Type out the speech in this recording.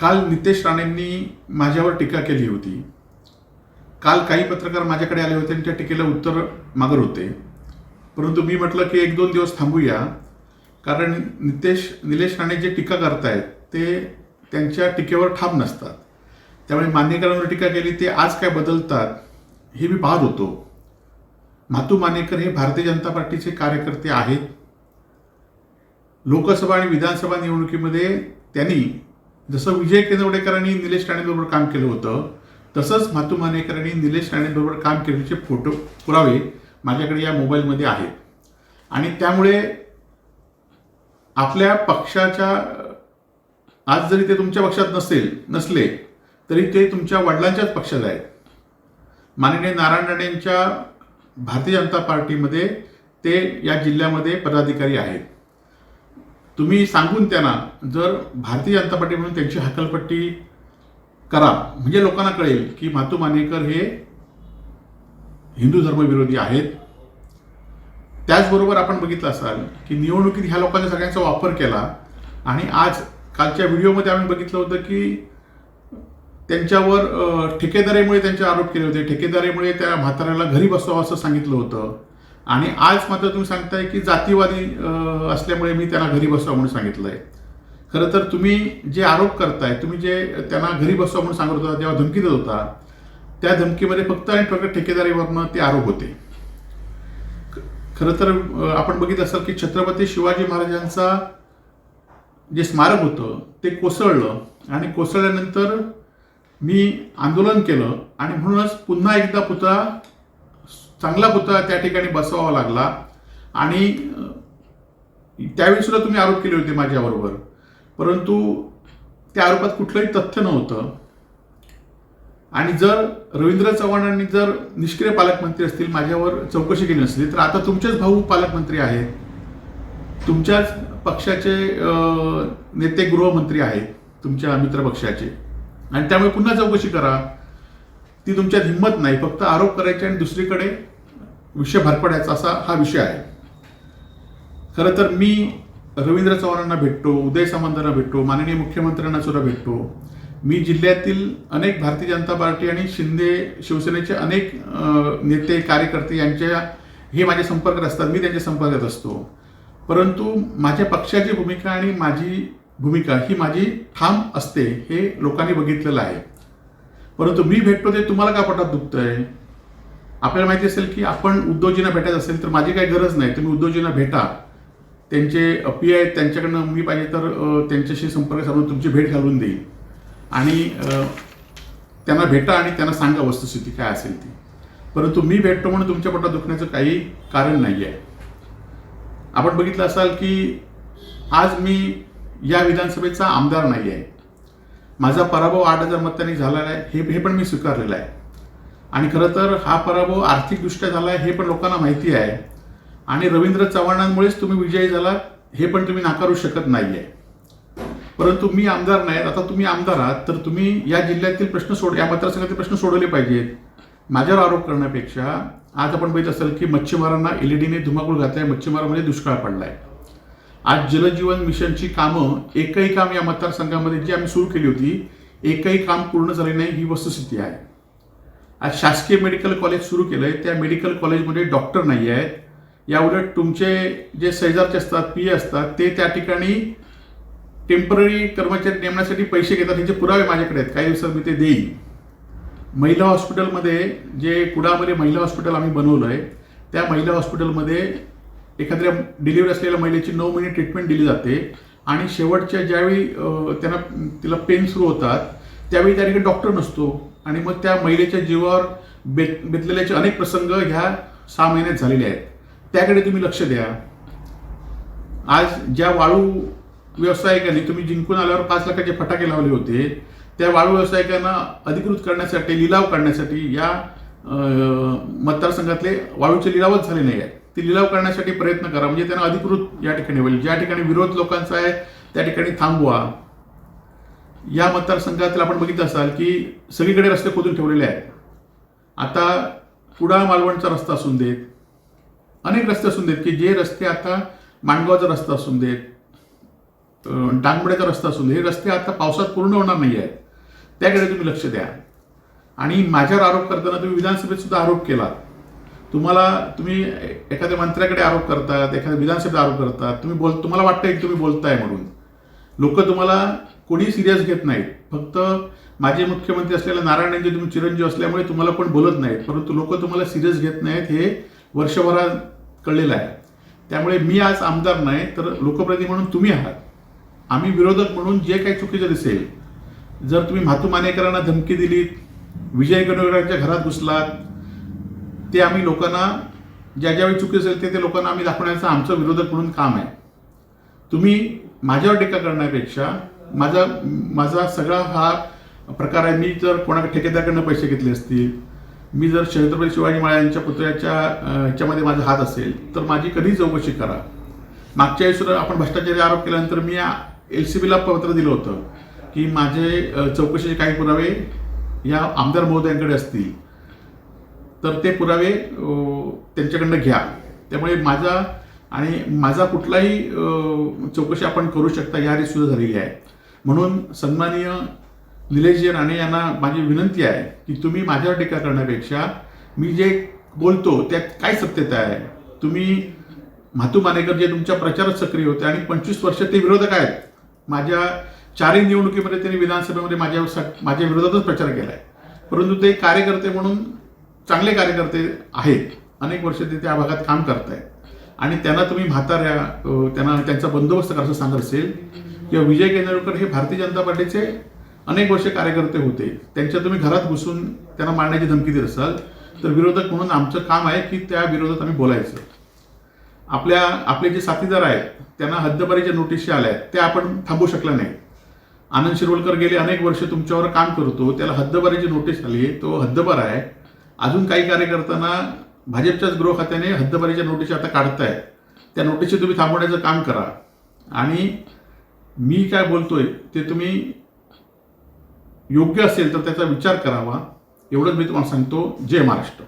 काल नितेश राणेंनी माझ्यावर टीका केली होती. काल काही पत्रकार माझ्याकडे आले होते आणि त्या टीकेला उत्तर मागत होते. परंतु मी म्हटलं की एक दोन दिवस थांबूया, कारण निलेश राणे जे टीका करतायत ते त्यांच्या टीकेवर ठाम नसतात. त्यामुळे मानेकरांवर टीका केली ते आज काय बदलतात हे मी पाहत होतो. मातू मानेकर हे भारतीय जनता पार्टीचे कार्यकर्ते आहेत. लोकसभा आणि विधानसभा निवडणुकीमध्ये त्यांनी जसं विजय केंद्रवडेकरांनी निलेश राणेंबरोबर काम केलं होतं, तसंच मातू मानेकरांनी निलेश राणेंबरोबर काम केल्याचे फोटो पुरावे माझ्याकडे या मोबाईलमध्ये आहेत. आणि त्यामुळे आपल्या पक्षाच्या, आज जरी ते तुमच्या पक्षात नसले तरी ते तुमच्या वडिलांच्याच पक्षात आहेत. माननीय नारायण राणेंच्या भारतीय जनता पार्टीमध्ये ते या जिल्ह्यामध्ये पदाधिकारी आहेत. तुम्ही सांगून त्यांना जर भारतीय जनता पार्टी म्हणून त्यांची हकालपट्टी करा, म्हणजे लोकांना कळेल की मातू मानेकर हे हिंदू धर्मविरोधी आहेत. त्याचबरोबर आपण बघितलं असाल की निवडणुकीत ह्या लोकांनी सगळ्यांचा वापर केला आणि आज कालच्या व्हिडिओमध्ये आम्ही बघितलं होतं की त्यांच्यावर ठेकेदारीमुळे त्यांचे आरोप केले होते. ठेकेदारीमुळे त्या म्हाताऱ्याला घरी बसवावं असं सांगितलं होतं. आणि आज मात्र तुम्ही सांगताय की जातीवादी असल्यामुळे मी त्यांना घरी बसवा म्हणून सांगितलंय. खरं तर तुम्ही जे आरोप करताय, तुम्ही जे त्यांना घरी बसवा म्हणून सांगत होता, जेव्हा धमकी देत होता, त्या धमकीमध्ये फक्त आणि फक्त ठेकेदारीवरनं ते आरोप होते. खरं तर आपण बघितलं असाल की छत्रपती शिवाजी महाराजांचा जे स्मारक होतं ते कोसळलं आणि कोसळल्यानंतर मी आंदोलन केलं आणि म्हणूनच पुन्हा एकदा चांगला पुतळा त्या ठिकाणी बसवावा लागला. आणि त्यावेळी सुद्धा तुम्ही आरोप केले होते माझ्याबरोबर, परंतु त्या आरोपात कुठलंही तथ्य नव्हतं. आणि जर रवींद्र चव्हाणांनी जर निष्क्रिय पालकमंत्री असतील, माझ्यावर चौकशी केली नसली, तर आता तुमचेच भाऊ पालकमंत्री आहेत, तुमच्याच पक्षाचे नेते गृहमंत्री आहेत, तुमच्या मित्रपक्षाचे. आणि त्यामुळे पुन्हा चौकशी करा. ती तुमच्यात हिंमत नाही, फक्त आरोप करायचे आणि दुसरीकडे विषय भरपडायचा, असा हा विषय आहे. खरं तर मी रवींद्र चव्हाणांना भेटतो, उदय सामंतांना भेटतो, माननीय मुख्यमंत्र्यांना सुद्धा भेटतो. मी जिल्ह्यातील अनेक भारतीय जनता पार्टी आणि शिवसेनेचे अनेक नेते कार्यकर्ते यांच्या हे माझे संपर्कात असतात, मी त्यांच्या संपर्कात असतो. परंतु माझ्या पक्षाची भूमिका आणि माझी भूमिका ही माझी ठाम असते, हे लोकांनी बघितलेलं आहे. परंतु मी भेटतो ते तुम्हाला का पोटात दुखतंय? आपल्याला माहिती असेल की आपण उद्धवजींना भेटायचं असेल तर माझी काही गरज नाही, तुम्ही उद्धवजींना भेटा. त्यांचे पी आहेत, त्यांच्याकडनं मी पाहिजे तर त्यांच्याशी संपर्क साधून तुमची भेट घालून देईल. आणि त्यांना भेटा आणि त्यांना सांगा वस्तुस्थिती काय असेल ती. परंतु मी भेटतो म्हणून तुमच्या पोटात दुखण्याचं काही कारण नाही आहे. आपण बघितलं असाल की आज मी या विधानसभेचा आमदार नाही आहे. माझा पराभव 8,000 मतांनी झालेला आहे, हे पण मी स्वीकारलेलं आहे. आणि खरं तर हा पराभव आर्थिकदृष्ट्या झाला आहे हे पण लोकांना माहिती आहे. आणि रवींद्र चव्हाणांमुळेच तुम्ही विजयी झाला हे पण तुम्ही नाकारू शकत नाही आहे. परंतु मी आमदार नाही. आता तुम्ही आमदार आहात तर तुम्ही या जिल्ह्यातील प्रश्न या मतदारसंघातील प्रश्न सोडवले पाहिजेत. माझ्यावर आरोप करण्यापेक्षा आज आपण बघितलं असेल की मच्छीमारांना एलईडीने धुमाकूळ घातलाय, मच्छीमारांमध्ये दुष्काळ पडलाय. आज जलजीवन मिशनची कामं एकही काम या मतदारसंघामध्ये जी आम्ही सुरू केली होती, एकही काम पूर्ण झाले नाही, ही वस्तुस्थिती आहे. आज शासकीय मेडिकल कॉलेज सुरू केलंय, त्या मेडिकल कॉलेजमध्ये डॉक्टर नाही आहेत. याउलट तुमचे जे शेजारचे असतात, पीए असतात, ते त्या ठिकाणी टेम्पररी कर्मचारी नेमण्यासाठी पैसे घेतात. ह्याचे पुरावे माझ्याकडे आहेत, काही दिवसात मी ते देईन. महिला हॉस्पिटलमध्ये जे कुडामध्ये महिला हॉस्पिटल आम्ही बनवलंय, त्या महिला हॉस्पिटलमध्ये एखाद्या डिलिव्हरी असलेल्या महिलेची 9 महिने ट्रीटमेंट दिली जाते. आणि शेवटच्या ज्यावेळी तिला पेन सुरू होतात त्यावेळी त्या ठिकाणी डॉक्टर नसतो. आणि मग त्या महिलेच्या जीवावर बेतलेल्याचे अनेक प्रसंग ह्या 6 महिन्यात झालेले आहेत. त्याकडे तुम्ही लक्ष द्या. आज ज्या वाळू व्यावसायिकांनी तुम्ही जिंकून आल्यावर 5 लाखाचे फटाके लावले होते, त्या वाळू व्यावसायिकांना अधिकृत करण्यासाठी, लिलाव करण्यासाठी या मतदारसंघातले वाळूचे लिलावच झाले नाही आहेत. ते लिलाव करण्यासाठी प्रयत्न करा, म्हणजे त्यांना अधिकृत या ठिकाणी होईल. ज्या ठिकाणी विरोध लोकांचा आहे त्या ठिकाणी थांबवा. या मतदारसंघातील आपण बघितलं असाल की सगळीकडे रस्ते खोदून ठेवलेले आहेत. आता कुडाळ मालवणचा रस्ता असून देत, अनेक रस्ते असून देत की जे रस्ते आता माणगावचा रस्ता असून देत, डांगमड्याचा रस्ता असून हे रस्ते आता पावसात पूर्ण होणार नाही आहेत, त्याकडे तुम्ही लक्ष द्या. आणि माझ्यावर आरोप करताना तुम्ही विधानसभेत सुद्धा आरोप केला. तुम्ही एखाद्या मंत्र्याकडे आरोप करतात, एखाद्या विधानसभेत आरोप करतात, तुम्हाला वाटतं की तुम्ही बोलताय म्हणून. लोक तुम्हाला कोणी सिरियस घेत नाहीत. फक्त माजी मुख्यमंत्री असलेल्या नारायण राणे तुम्ही चिरंजीव असल्यामुळे तुम्हाला कोण बोलत नाहीत, परंतु लोक तुम्हाला सिरियस घेत नाहीत हे वर्षभरात कळलेलं आहे. त्यामुळे मी आज आमदार नाही तर लोकप्रतिनिधी म्हणून तुम्ही आहात. आम्ही विरोधक म्हणून जे काही चुकीचं दिसेल, जर तुम्ही म्हातू मानेकरांना धमकी दिलीत, विजय गणवेकरांच्या घरात घुसलात, ते आम्ही लोकांना ज्यावेळी चुकी असेल ते लोकांना आम्ही दाखवण्याचं आमचं विरोधक म्हणून काम आहे. तुम्ही माझ्यावर टीका करण्यापेक्षा माझा सगळा हा प्रकार आहे. मी जर कोणाकडे ठेकेदाराकडनं पैसे घेतले असतील, मी जर छत्रपती शिवाजी महाराजांच्या पुतळ्याच्या ह्याच्यामध्ये माझा हात असेल तर माझी कधी चौकशी करा. मागच्या वेळेस आपण भ्रष्टाचाराचा आरोप केल्यानंतर मी LCBला पत्र दिलं होतं की माझे चौकशीचे काही पुरावे या आमदार महोदयांकडे असतील तर ते पुरावे त्यांच्याकडनं घ्या. त्यामुळे माझा कुठलाही चौकशी आपण करू शकता याआधी सुद्धा झालेली आहे. म्हणून सन्माननीय निलेशजी राणे यांना माझी विनंती आहे की तुम्ही माझ्यावर टीका करण्यापेक्षा मी जे बोलतो त्यात काय सत्यता आहे. तुम्ही म्हातू मानेकर जे तुमच्या प्रचारात सक्रिय होते आणि 25 वर्ष ते विरोधक आहेत. माझ्या 4 निवडणुकीमध्ये त्यांनी विधानसभेमध्ये माझ्या विरोधातच प्रचार केला आहे, परंतु ते कार्यकर्ते म्हणून चांगले कार्यकर्ते आहेत. अनेक वर्ष ते त्या भागात काम करतायत आणि त्यांना तुम्ही त्यांना त्यांचा बंदोबस्त करायचं सांगत असेल किंवा विजय केंद्रेकर हे भारतीय जनता पार्टीचे अनेक वर्ष कार्यकर्ते होते, त्यांच्या तुम्ही घरात घुसून त्यांना मारण्याची धमकी देत असाल तर विरोधक म्हणून आमचं काम आहे की त्या विरोधात आम्ही बोलायचं. आपले जे साथीदार आहेत त्यांना हद्दपारीच्या नोटीस आल्या आहेत, त्या आपण थांबवू शकल्या नाही. आनंद शिरवलकर गेले अनेक वर्ष तुमच्यावर काम करतो, त्याला हद्दपारीची नोटीस आली, तो हद्दपार आहे. अजून काही कार्यकर्त्यांना भाजपच्याच गृह खात्याने हद्दपारीच्या नोटीस आता काढतायत, त्या नोटीस तुम्ही थांबवण्याचं काम करा. आणि मी काय बोलतोय ते तुम्ही योग्य असेल तर त्याचा विचार करावा, एवढंच मी तुम्हाला सांगतो. जय महाराष्ट्र.